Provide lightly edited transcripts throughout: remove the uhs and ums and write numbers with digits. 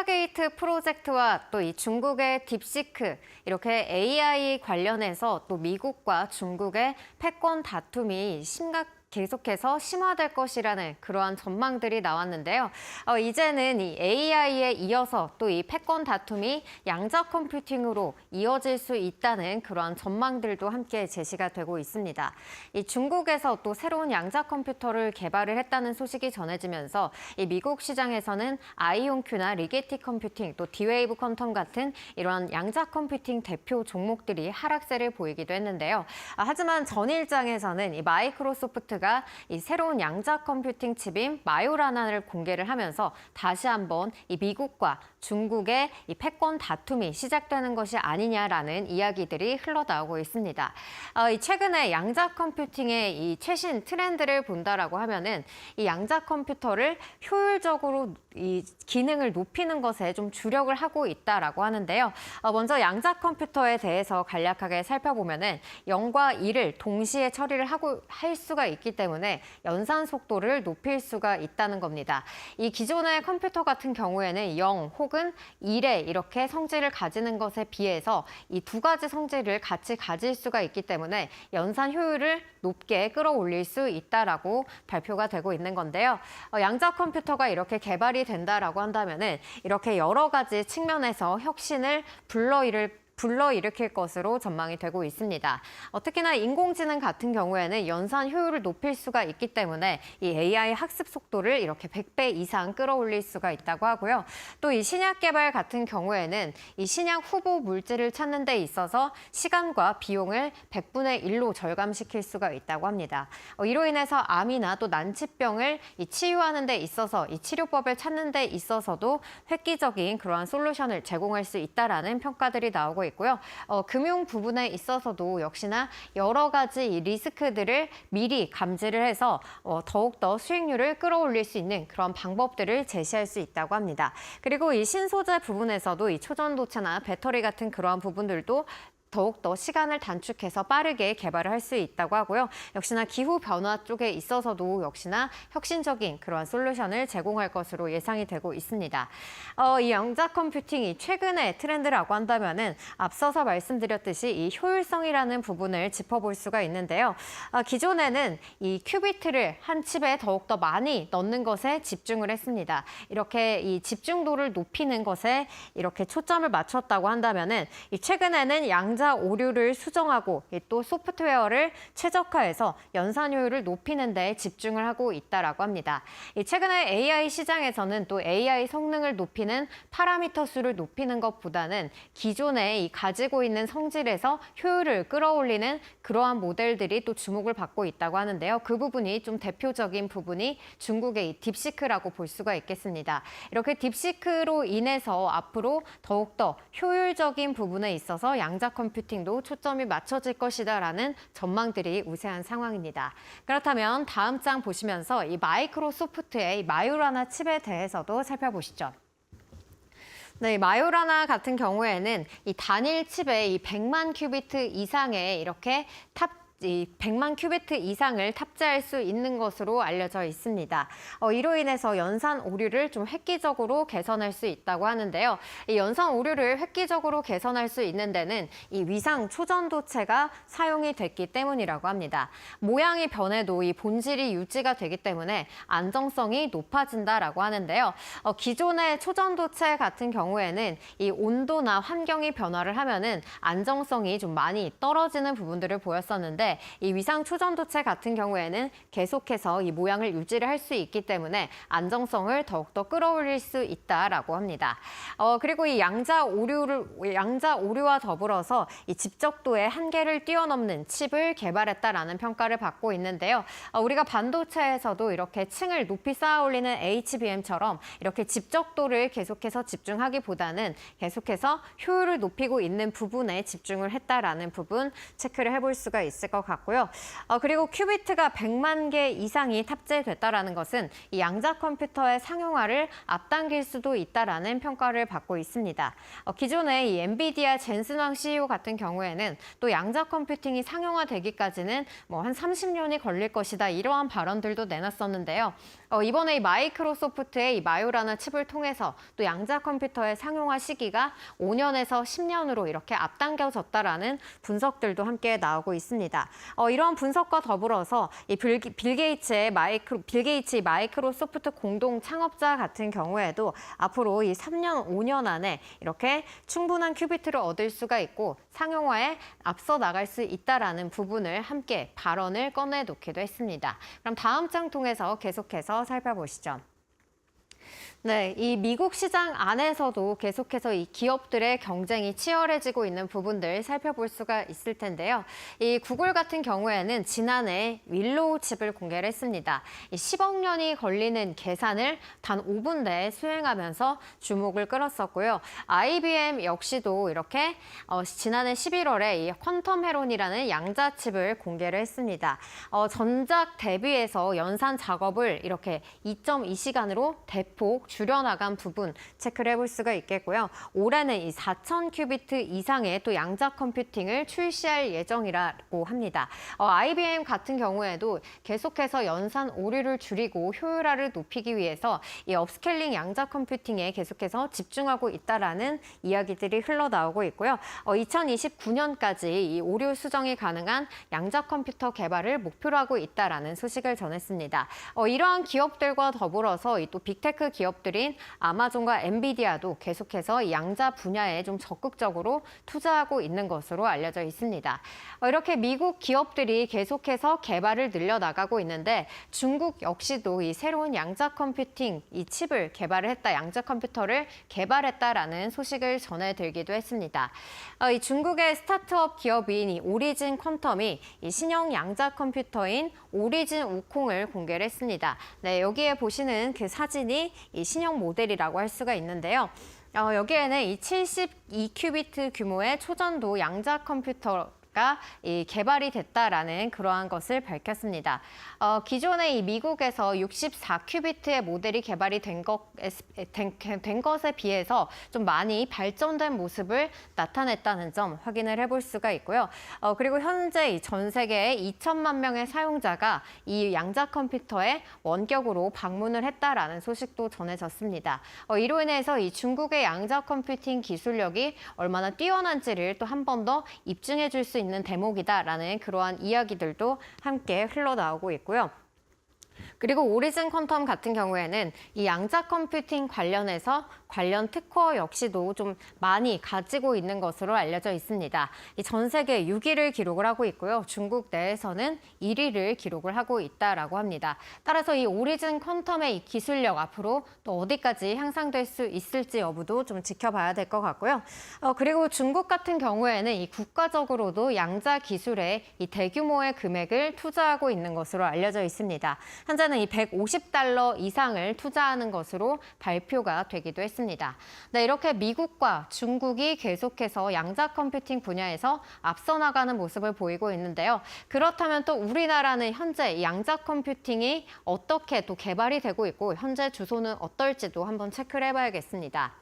스타게이트 프로젝트와 또 이 중국의 딥시크 이렇게 AI 관련해서 또 미국과 중국의 패권 다툼이 계속해서 심화될 것이라는 그러한 전망들이 나왔는데요. 이제는 이 AI에 이어서 또 이 패권 다툼이 양자 컴퓨팅으로 이어질 수 있다는 그러한 전망들도 함께 제시가 되고 있습니다. 이 중국에서 또 새로운 양자 컴퓨터를 개발을 했다는 소식이 전해지면서 이 미국 시장에서는 아이온큐나 리게티 컴퓨팅, 또 디웨이브 퀀텀 같은 이러한 양자 컴퓨팅 대표 종목들이 하락세를 보이기도 했는데요. 하지만 전일장에서는 이 마이크로소프트가 이 새로운 양자 컴퓨팅 칩인 마요라나를 공개를 하면서 다시 한번 이 미국과 중국의 이 패권 다툼이 시작되는 것이 아니냐라는 이야기들이 흘러나오고 있습니다. 최근에 양자 컴퓨팅의 이 최신 트렌드를 본다라고 하면은 이 양자 컴퓨터를 효율적으로 이 기능을 높이는 것에 좀 주력을 하고 있다라고 하는데요. 먼저 양자 컴퓨터에 대해서 간략하게 살펴보면은 0과 1을 동시에 처리를 할 수가 있기 때문에 연산 속도를 높일 수가 있다는 겁니다. 이 기존의 컴퓨터 같은 경우에는 0 혹은 1의 이렇게 성질을 가지는 것에 비해서 이 두 가지 성질을 같이 가질 수가 있기 때문에 연산 효율을 높게 끌어올릴 수 있다라고 발표가 되고 있는 건데요. 양자 컴퓨터가 이렇게 개발이 된다라고 한다면은 이렇게 여러 가지 측면에서 혁신을 불러일으킬 것으로 전망이 되고 있습니다. 특히나 인공지능 같은 경우에는 연산 효율을 높일 수가 있기 때문에 이 AI 학습 속도를 이렇게 100배 이상 끌어올릴 수가 있다고 하고요. 또 이 신약 개발 같은 경우에는 이 신약 후보 물질을 찾는 데 있어서 시간과 비용을 100분의 1로 절감시킬 수가 있다고 합니다. 이로 인해서 암이나 또 난치병을 치유하는 데 있어서 이 치료법을 찾는 데 있어서도 획기적인 그러한 솔루션을 제공할 수 있다라는 평가들이 나오고 있고요. 금융 부분에 있어서도 역시나 여러 가지 리스크들을 미리 감지를 해서 더욱더 수익률을 끌어올릴 수 있는 그런 방법들을 제시할 수 있다고 합니다. 그리고 이 신소재 부분에서도 이 초전도체나 배터리 같은 그러한 부분들도 더욱더 시간을 단축해서 빠르게 개발을 할 수 있다고 하고요. 역시나 기후 변화 쪽에 있어서도 역시나 혁신적인 그러한 솔루션을 제공할 것으로 예상이 되고 있습니다. 이 양자 컴퓨팅이 최근의 트렌드라고 한다면은 앞서서 말씀드렸듯이 이 효율성이라는 부분을 짚어볼 수가 있는데요. 기존에는 이 큐비트를 한 칩에 더욱더 많이 넣는 것에 집중을 했습니다. 이렇게 이 집중도를 높이는 것에 이렇게 초점을 맞췄다고 한다면은 최근에는 양자 오류를 수정하고 또 소프트웨어를 최적화해서 연산 효율을 높이는 데 집중을 하고 있다라고 합니다. 최근에 AI 시장에서는 또 AI 성능을 높이는 파라미터 수를 높이는 것보다는 기존에 이 가지고 있는 성질에서 효율을 끌어올리는 그러한 모델들이 또 주목을 받고 있다고 하는데요. 그 부분이 좀 대표적인 부분이 중국의 이 딥시크라고 볼 수가 있겠습니다. 이렇게 딥시크로 인해서 앞으로 더욱더 효율적인 부분에 있어서 양자 컴퓨팅도 초점이 맞춰질 것이다라는 전망들이 우세한 상황입니다. 그렇다면 다음 장 보시면서 이 마이크로소프트의 이 마요라나 칩에 대해서도 살펴보시죠. 네, 마요라나 같은 경우에는 이 단일 칩에 이 100만 큐비트 이상의 이렇게 이 100만 큐비트 이상을 탑재할 수 있는 것으로 알려져 있습니다. 이로 인해서 연산 오류를 좀 획기적으로 개선할 수 있다고 하는데요. 이 연산 오류를 획기적으로 개선할 수 있는 데는 이 위상 초전도체가 사용이 됐기 때문이라고 합니다. 모양이 변해도 이 본질이 유지가 되기 때문에 안정성이 높아진다라고 하는데요. 기존의 초전도체 같은 경우에는 이 온도나 환경이 변화를 하면은 안정성이 좀 많이 떨어지는 부분들을 보였었는데 이 위상 초전도체 같은 경우에는 계속해서 이 모양을 유지를 할 수 있기 때문에 안정성을 더욱더 끌어올릴 수 있다라고 합니다. 그리고 이 양자 오류와 더불어서 이 집적도의 한계를 뛰어넘는 칩을 개발했다라는 평가를 받고 있는데요. 우리가 반도체에서도 이렇게 층을 높이 쌓아 올리는 HBM처럼 이렇게 집적도를 계속해서 집중하기보다는 계속해서 효율을 높이고 있는 부분에 집중을 했다라는 부분 체크를 해볼 수가 있을 것 것 같고요. 그리고 큐비트가 100만 개 이상이 탑재됐다라는 것은 이 양자 컴퓨터의 상용화를 앞당길 수도 있다라는 평가를 받고 있습니다. 기존의 이 엔비디아 젠슨왕 CEO 같은 경우에는 또 양자 컴퓨팅이 상용화되기까지는 뭐 한 30년이 걸릴 것이다 이러한 발언들도 내놨었는데요. 이번에 이 마이크로소프트의 이 마요라는 칩을 통해서 또 양자 컴퓨터의 상용화 시기가 5년에서 10년으로 이렇게 앞당겨졌다라는 분석들도 함께 나오고 있습니다. 이러한 분석과 더불어서 이 빌 게이츠의 마이크로소프트 공동 창업자 같은 경우에도 앞으로 이 3년, 5년 안에 이렇게 충분한 큐비트를 얻을 수가 있고 상용화에 앞서 나갈 수 있다라는 부분을 함께 발언을 꺼내놓기도 했습니다. 그럼 다음 장 통해서 계속해서 살펴보시죠. 네, 이 미국 시장 안에서도 계속해서 이 기업들의 경쟁이 치열해지고 있는 부분들 살펴볼 수가 있을 텐데요. 이 구글 같은 경우에는 지난해 윌로우 칩을 공개를 했습니다. 이 10억 년이 걸리는 계산을 단 5분 내에 수행하면서 주목을 끌었었고요. IBM 역시도 이렇게 지난해 11월에 이 퀀텀 헤론이라는 양자 칩을 공개를 했습니다. 전작 대비해서 연산 작업을 이렇게 2.2시간으로 대폭 줄여나간 부분 체크를 해볼 수가 있겠고요. 올해는 이 4,000큐비트 이상의 또 양자 컴퓨팅을 출시할 예정이라고 합니다. IBM 같은 경우에도 계속해서 연산 오류를 줄이고 효율화를 높이기 위해서 이 업스케일링 양자 컴퓨팅에 계속해서 집중하고 있다라는 이야기들이 흘러나오고 있고요. 2029년까지 이 오류 수정이 가능한 양자 컴퓨터 개발을 목표로 하고 있다라는 소식을 전했습니다. 이러한 기업들과 더불어서 또 빅테크 기업들인 아마존과 엔비디아도 계속해서 양자 분야에 좀 적극적으로 투자하고 있는 것으로 알려져 있습니다. 이렇게 미국 기업들이 계속해서 개발을 늘려나가고 있는데 중국 역시도 이 새로운 양자 컴퓨팅 이 칩을 개발을 했다, 양자 컴퓨터를 개발했다라는 소식을 전해들기도 했습니다. 이 중국의 스타트업 기업인 이 오리진 퀀텀이 이 신형 양자 컴퓨터인 오리진 우콩을 공개를 했습니다. 네, 여기에 보시는 그 사진이 이 신형 모델이라고 할 수가 있는데요. 여기에는 이 72큐비트 규모의 초전도 양자 컴퓨터가 개발이 됐다라는 그러한 것을 밝혔습니다. 기존에 이 미국에서 64큐비트의 모델이 개발이 된 것에 비해서 좀 많이 발전된 모습을 나타냈다는 점 확인을 해볼 수가 있고요. 그리고 현재 전 세계의 2천만 명의 사용자가 이 양자 컴퓨터에 원격으로 방문을 했다라는 소식도 전해졌습니다. 이로 인해서 이 중국의 양자 컴퓨팅 기술력이 얼마나 뛰어난지를 또 한 번 더 입증해 줄 수 있는 대목이다라는 그러한 이야기들도 함께 흘러나오고 있고요. 그리고 오리진 퀀텀 같은 경우에는 이 양자 컴퓨팅 관련해서 관련 특허 역시도 좀 많이 가지고 있는 것으로 알려져 있습니다. 전 세계 6위를 기록을 하고 있고요. 중국 내에서는 1위를 기록을 하고 있다라고 합니다. 따라서 이 오리진 퀀텀의 이 기술력 앞으로 또 어디까지 향상될 수 있을지 여부도 좀 지켜봐야 될 것 같고요. 그리고 중국 같은 경우에는 이 국가적으로도 양자 기술에 이 대규모의 금액을 투자하고 있는 것으로 알려져 있습니다. 현재는 이 $150 이상을 투자하는 것으로 발표가 되기도 했습니다. 네, 이렇게 미국과 중국이 계속해서 양자 컴퓨팅 분야에서 앞서 나가는 모습을 보이고 있는데요. 그렇다면 또 우리나라는 현재 양자 컴퓨팅이 어떻게 또 개발이 되고 있고 현재 주소는 어떨지도 한번 체크를 해봐야겠습니다.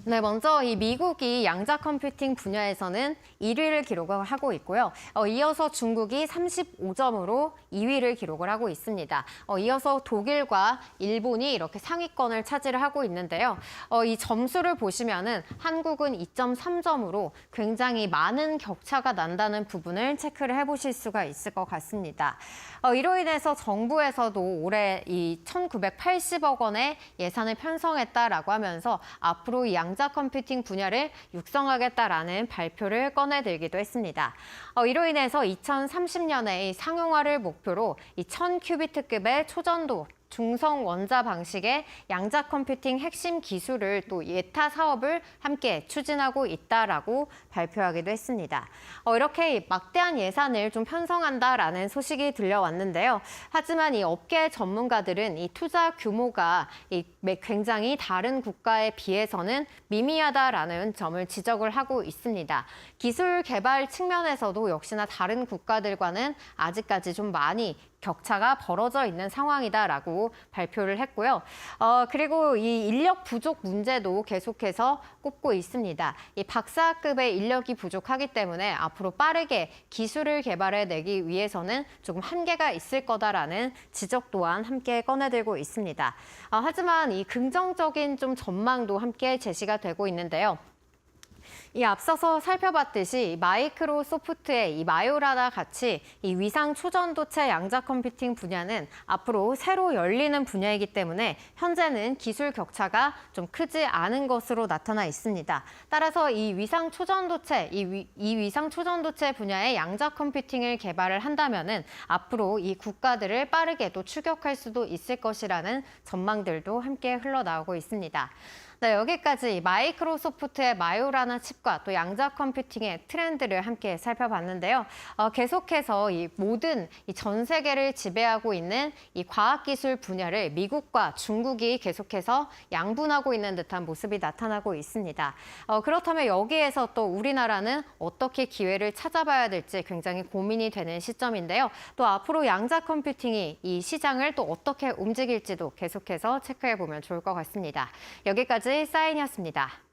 네, 먼저 이 미국이 양자 컴퓨팅 분야에서는 1위를 기록을 하고 있고요. 이어서 중국이 35점으로 2위를 기록을 하고 있습니다. 이어서 독일과 일본이 이렇게 상위권을 차지를 하고 있는데요. 이 점수를 보시면은 한국은 2.3점으로 굉장히 많은 격차가 난다는 부분을 체크를 해보실 수가 있을 것 같습니다. 이로 인해서 정부에서도 올해 이 1,980억 원의 예산을 편성했다라고 하면서 앞으로 이 양자 컴퓨팅 분야를 육성하겠다라는 발표를 꺼내들기도 했습니다. 이로 인해서 2030년에 상용화를 목표로 이 1000큐비트급의 초전도 중성 원자 방식의 양자 컴퓨팅 핵심 기술을 또 예타 사업을 함께 추진하고 있다라고 발표하기도 했습니다. 이렇게 막대한 예산을 좀 편성한다라는 소식이 들려왔는데요. 하지만 이 업계 전문가들은 이 투자 규모가 굉장히 다른 국가에 비해서는 미미하다라는 점을 지적을 하고 있습니다. 기술 개발 측면에서도 역시나 다른 국가들과는 아직까지 좀 많이 격차가 벌어져 있는 상황이다라고 발표를 했고요. 그리고 이 인력 부족 문제도 계속해서 꼽고 있습니다. 이 박사급의 인력이 부족하기 때문에 앞으로 빠르게 기술을 개발해내기 위해서는 조금 한계가 있을 거다라는 지적 또한 함께 꺼내들고 있습니다. 하지만 이 긍정적인 좀 전망도 함께 제시가 되고 있는데요. 이 앞서서 살펴봤듯이 마이크로소프트의 이 마요라나 같이 이 위상 초전도체 양자 컴퓨팅 분야는 앞으로 새로 열리는 분야이기 때문에 현재는 기술 격차가 좀 크지 않은 것으로 나타나 있습니다. 따라서 이 위상 초전도체 분야의 양자 컴퓨팅을 개발을 한다면은 앞으로 이 국가들을 빠르게 또 추격할 수도 있을 것이라는 전망들도 함께 흘러나오고 있습니다. 네, 여기까지 마이크로소프트의 마요라나 칩과 또 양자 컴퓨팅의 트렌드를 함께 살펴봤는데요. 계속해서 이 모든 전 세계를 지배하고 있는 이 과학기술 분야를 미국과 중국이 계속해서 양분하고 있는 듯한 모습이 나타나고 있습니다. 그렇다면 여기에서 또 우리나라는 어떻게 기회를 찾아봐야 될지 굉장히 고민이 되는 시점인데요. 또 앞으로 양자 컴퓨팅이 이 시장을 또 어떻게 움직일지도 계속해서 체크해 보면 좋을 것 같습니다. 여기까지 사인이었습니다.